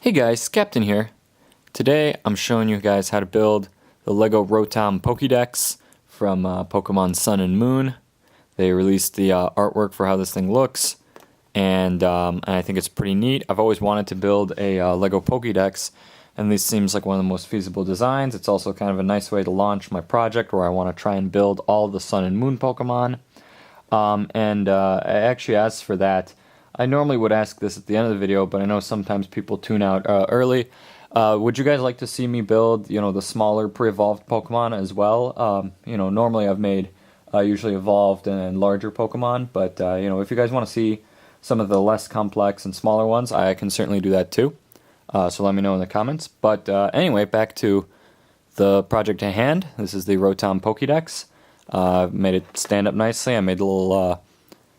Hey guys, Captain here. Today I'm showing you guys how to build the Lego Rotom Pokedex from Pokemon Sun and Moon. They released the artwork for how this thing looks, and I think it's pretty neat. I've always wanted to build a Lego Pokedex, and this seems like one of the most feasible designs. It's also kind of a nice way to launch my project where I want to try and build all the Sun and Moon Pokemon. I actually asked for that. I normally would ask this at the end of the video, but I know sometimes people tune out early. Would you guys like to see me build, the smaller pre-evolved Pokemon as well? Normally I've made usually evolved and larger Pokemon, but if you guys want to see some of the less complex and smaller ones, I can certainly do that too. So let me know in the comments. But anyway, back to the project at hand. This is the Rotom Pokedex. Made it stand up nicely. I made a little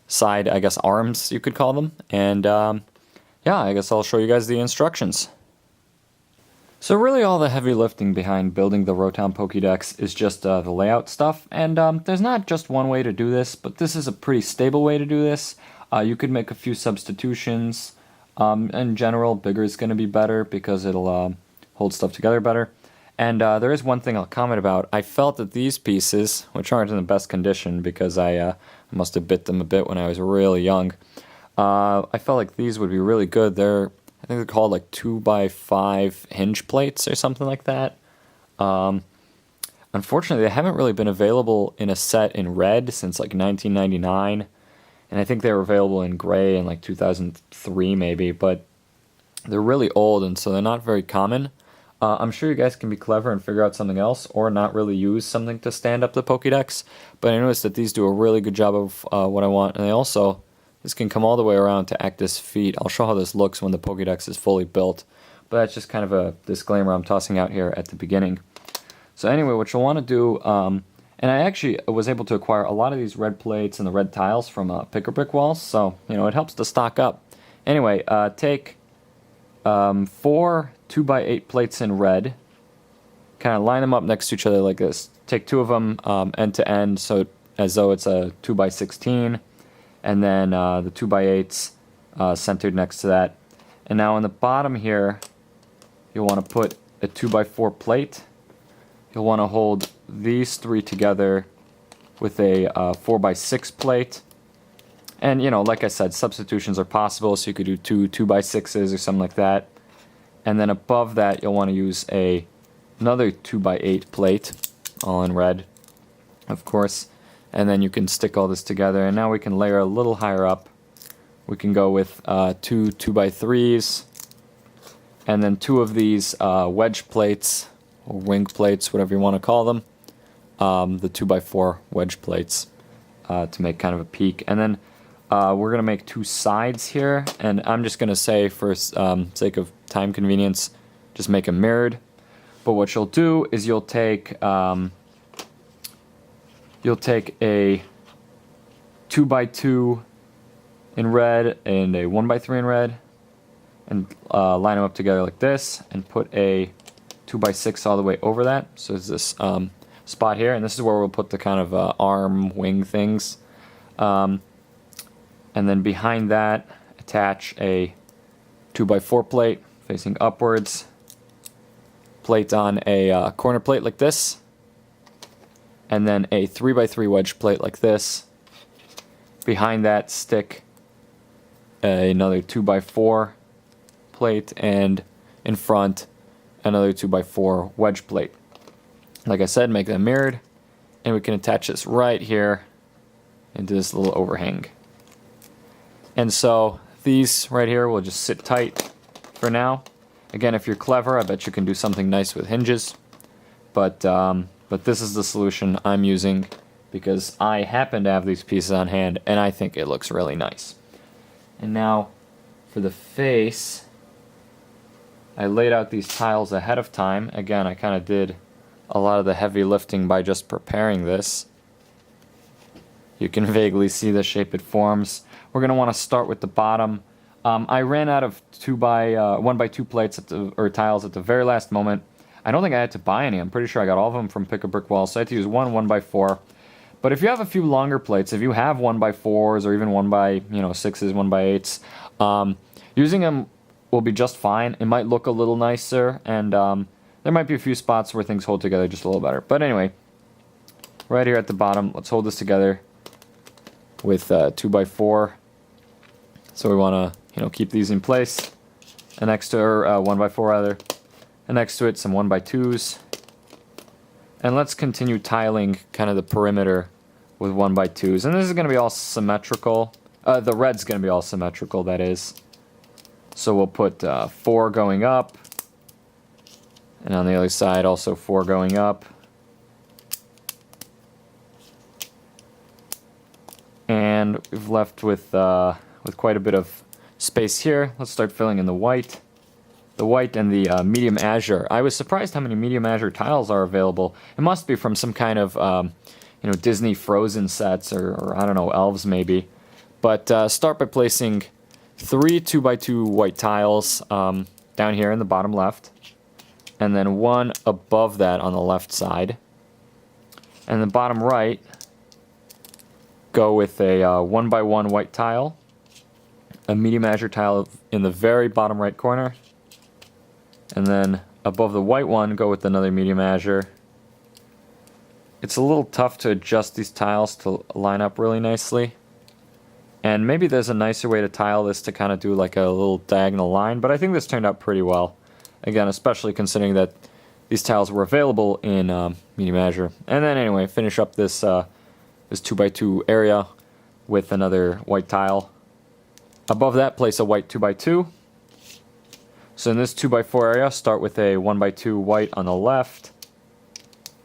side, I guess, arms, you could call them. And yeah, I guess I'll show you guys the instructions. So really all the heavy lifting behind building the Rotom Pokedex is just the layout stuff. And there's not just one way to do this, but this is a pretty stable way to do this. You could make a few substitutions. In general, bigger is going to be better because it'll hold stuff together better. And there is one thing I'll comment about. I felt that these pieces, which aren't in the best condition because I must have bit them a bit when I was really young, I felt like these would be really good. I think they're called like 2x5 hinge plates or something like that. Unfortunately, they haven't really been available in a set in red since like 1999. And I think they were available in gray in like 2003 maybe, but they're really old and so they're not very common. I'm sure you guys can be clever and figure out something else or not really use something to stand up the Pokedex, but I noticed that these do a really good job of what I want, and this can come all the way around to act as feet. I'll show how this looks when the Pokedex is fully built, but that's just kind of a disclaimer I'm tossing out here at the beginning. So anyway, what you'll want to do, and I actually was able to acquire a lot of these red plates and the red tiles from Pick-a-Brick walls, so it helps to stock up. Anyway, take 4 2x8 plates in red, kind of line them up next to each other like this. Take 2 of them end to end, so as though it's a 2x16, and then the 2x8s centered next to that. And now on the bottom here, you'll want to put a 2x4 plate. You'll want to hold these 3 together with a 4x6 plate. And, like I said, substitutions are possible, so you could do 2 2x6s or something like that. And then above that, you'll want to use another 2x8 plate, all in red, of course. And then you can stick all this together. And now we can layer a little higher up. We can go with 2 2x3s, and then 2 of these wedge plates, or wing plates, whatever you want to call them. The 2x4 wedge plates to make kind of a peak. And then we're going to make 2 sides here, and I'm just going to say, for sake of time convenience, just make them mirrored. But what you'll do is you'll take a 2x2 in red and a 1x3 in red, and line them up together like this, and put a 2x6 all the way over that. So there's this spot here, and this is where we'll put the kind of arm wing things. And then behind that, attach a 2x4 plate facing upwards, plate on a corner plate like this, and then a 3x3 wedge plate like this. Behind that, stick another 2x4 plate, and in front, another 2x4 wedge plate. Like I said, make them mirrored, and we can attach this right here into this little overhang. And so these right here will just sit tight for now. Again, if you're clever, I bet you can do something nice with hinges. But this is the solution I'm using because I happen to have these pieces on hand, and I think it looks really nice. And now for the face, I laid out these tiles ahead of time. Again, I kind of did a lot of the heavy lifting by just preparing this. You can vaguely see the shape it forms. We're going to want to start with the bottom. I ran out of 1x2 plates or tiles at the very last moment. I don't think I had to buy any. I'm pretty sure I got all of them from Pick-a-Brick Wall, so I had to use one 1x4. But if you have a few longer plates, if you have 1x4s or even 1x6s, 1x8s, using them will be just fine. It might look a little nicer, and there might be a few spots where things hold together just a little better. But anyway, right here at the bottom, let's hold this together with 2x4. So we want to, keep these in place. And next to her, 1x4 rather. And next to it, some 1x2s. And let's continue tiling kind of the perimeter with 1x2s. And this is going to be all symmetrical. The red's going to be all symmetrical, that is. So we'll put 4 going up. And on the other side, also 4 going up. And we've left with quite a bit of space here. Let's start filling in the white. The white and the medium azure. I was surprised how many medium azure tiles are available. It must be from some kind of, Disney Frozen sets or I don't know, elves maybe. But start by placing 3 2x2 white tiles down here in the bottom left. And then 1 above that on the left side. And the bottom right, go with a 1x1 white tile. A medium azure tile in the very bottom right corner. And then above the white one, go with another medium azure. It's a little tough to adjust these tiles to line up really nicely. And maybe there's a nicer way to tile this to kind of do like a little diagonal line, but I think this turned out pretty well. Again, especially considering that these tiles were available in medium azure. And then anyway, finish up this, this 2x2 area with another white tile. Above that, place a white 2x2. So in this 2x4 area, start with a 1x2 white on the left,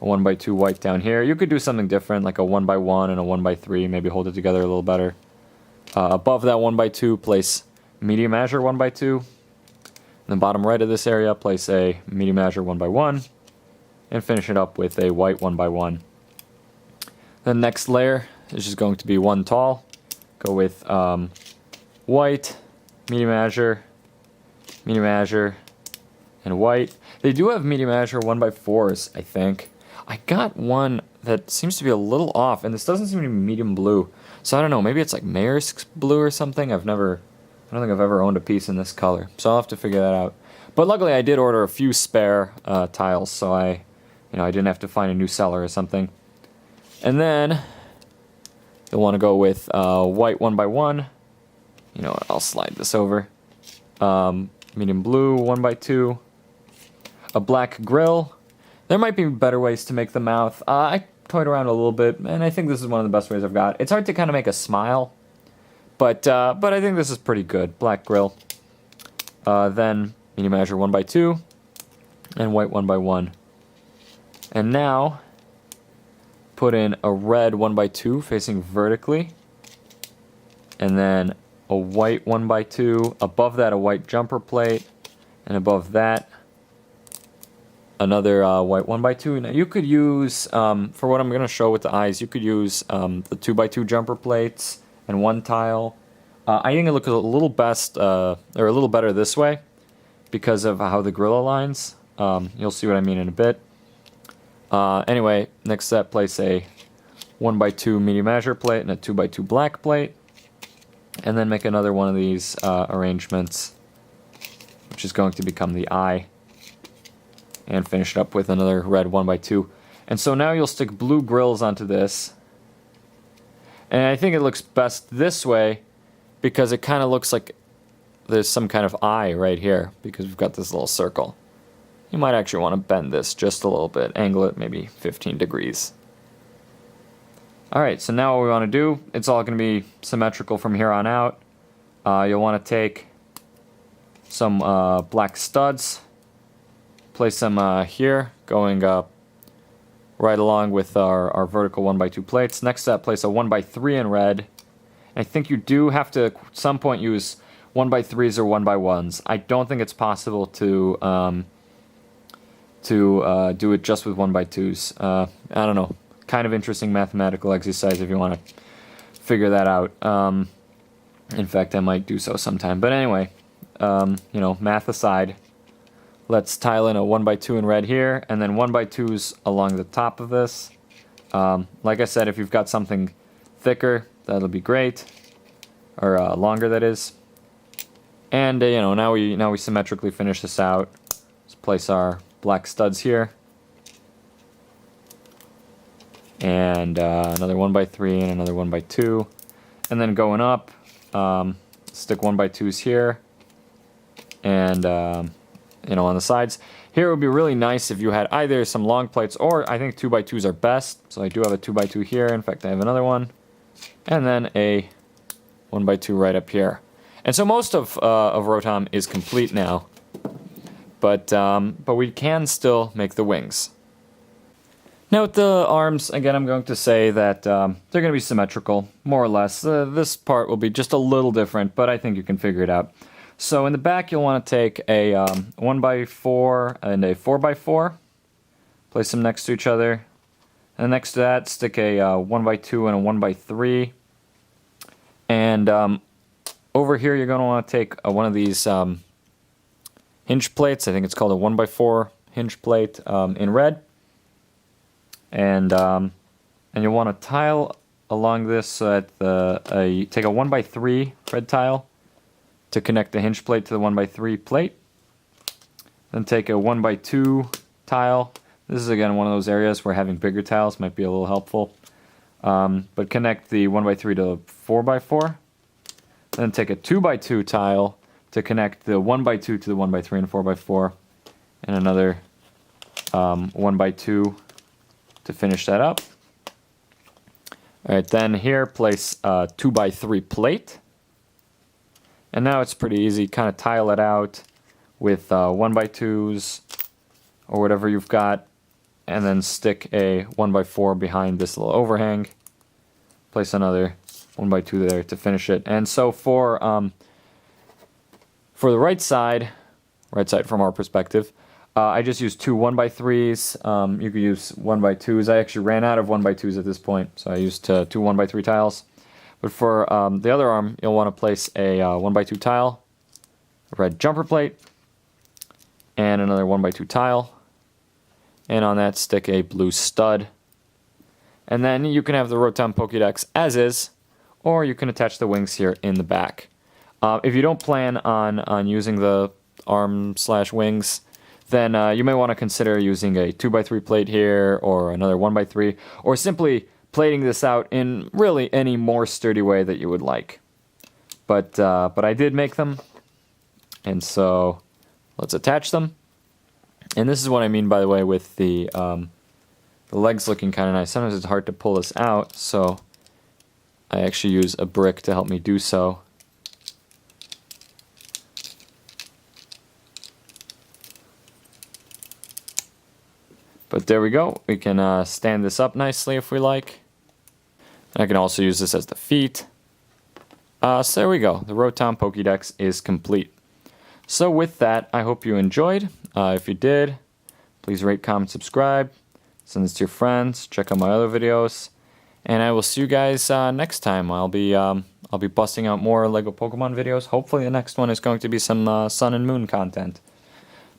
a 1x2 white down here. You could do something different, like a 1x1 and a 1x3, maybe hold it together a little better. Above that 1x2, place medium azure 1x2. In the bottom right of this area, place a medium azure 1x1, and finish it up with a white 1x1. The next layer is just going to be 1 tall. Go with white, medium azure, and white. They do have medium azure 1x4s, I think. I got one that seems to be a little off, and this doesn't seem to be medium blue. So I don't know, maybe it's like Maersk blue or something. I don't think I've ever owned a piece in this color, so I'll have to figure that out. But luckily I did order a few spare tiles, so I didn't have to find a new seller or something. And then you'll want to go with white 1x1. I'll slide this over. Medium blue 1x2. A black grill. There might be better ways to make the mouth. I toyed around a little bit, and I think this is one of the best ways I've got. It's hard to kind of make a smile, but I think this is pretty good. Black grill. Then medium azure 1x2 and white 1x1. And now put in a red 1x2 facing vertically, and then a white 1x2. Above that, a white jumper plate, and above that, another white 1x2. Now you could use, for what I'm going to show with the eyes, you could use the 2x2 jumper plates and 1 tile. I think it looks a little better this way because of how the grill aligns. You'll see what I mean in a bit. Anyway, next step, place a 1x2 medium azure plate and a 2x2 black plate. And then make another one of these arrangements, which is going to become the eye. And finish it up with another red 1x2. And so now you'll stick blue grills onto this. And I think it looks best this way because it kind of looks like there's some kind of eye right here because we've got this little circle. You might actually want to bend this just a little bit, angle it maybe 15 degrees. Alright, so now what we want to do, it's all going to be symmetrical from here on out. You'll want to take some black studs, place them here, going right along with our vertical 1x2 plates. Next up, place a 1x3 in red. I think you do have to, at some point, use 1x3s or 1x1s. I don't think it's possible to do it just with 1x2s. I don't know. Kind of interesting mathematical exercise if you want to figure that out. In fact, I might do so sometime. But anyway, math aside, let's tile in a 1x2 in red here, and then 1x2s along the top of this. Like I said, if you've got something thicker, that'll be great, or longer, that is. And you know, now we symmetrically finish this out. Let's place our black studs here. And another 1x3 and another 1x2. And then going up, stick 1x2s here. And you know, on the sides. Here it would be really nice if you had either some long plates, or I think 2x2s are best. So I do have a 2x2 here. In fact, I have another one. And then a 1x2 right up here. And so most of Rotom is complete now. But we can still make the wings. Now with the arms, again, I'm going to say that they're going to be symmetrical, more or less. This part will be just a little different, but I think you can figure it out. So in the back, you'll want to take a 1x4 and a 4x4, place them next to each other. And next to that, stick a 1x2 and a 1x3. And over here, you're going to want to take one of these hinge plates. I think it's called a 1x4 hinge plate in red. And you'll want to tile along this so that you take a 1x3 red tile to connect the hinge plate to the 1x3 plate. Then take a 1x2 tile. This is again one of those areas where having bigger tiles might be a little helpful. But connect the 1x3 to the 4x4. Then take a 2x2 tile to connect the 1x2 to the 1x3 and 4x4. And another 1x2 to finish that up. Alright, then here place a 2x3 plate. And now it's pretty easy. Kind of tile it out with 1x2s or whatever you've got. And then stick a 1x4 behind this little overhang. Place another 1x2 there to finish it. And so for the right side from our perspective, I just used two 1x3s. You could use 1x2s. I actually ran out of 1x2s at this point, so I used two 1x3 tiles. But for the other arm, you'll want to place a 1x2 tile, a red jumper plate, and another 1x2 tile. And on that, stick a blue stud. And then you can have the Rotom Pokedex as is, or you can attach the wings here in the back. If you don't plan on using the arm/wings, then you may want to consider using a 2x3 plate here, or another 1x3, or simply plating this out in really any more sturdy way that you would like. But I did make them, and so let's attach them. And this is what I mean, by the way, with the legs looking kind of nice. Sometimes it's hard to pull this out, so I actually use a brick to help me do so. But there we go. We can stand this up nicely if we like. And I can also use this as the feet. So there we go. The Rotom Pokedex is complete. So with that, I hope you enjoyed. If you did, please rate, comment, subscribe. Send this to your friends. Check out my other videos. And I will see you guys next time. I'll be busting out more Lego Pokemon videos. Hopefully the next one is going to be some Sun and Moon content.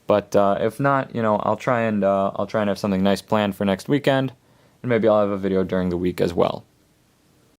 But if not, you know, I'll try and have something nice planned for next weekend, and maybe I'll have a video during the week as well.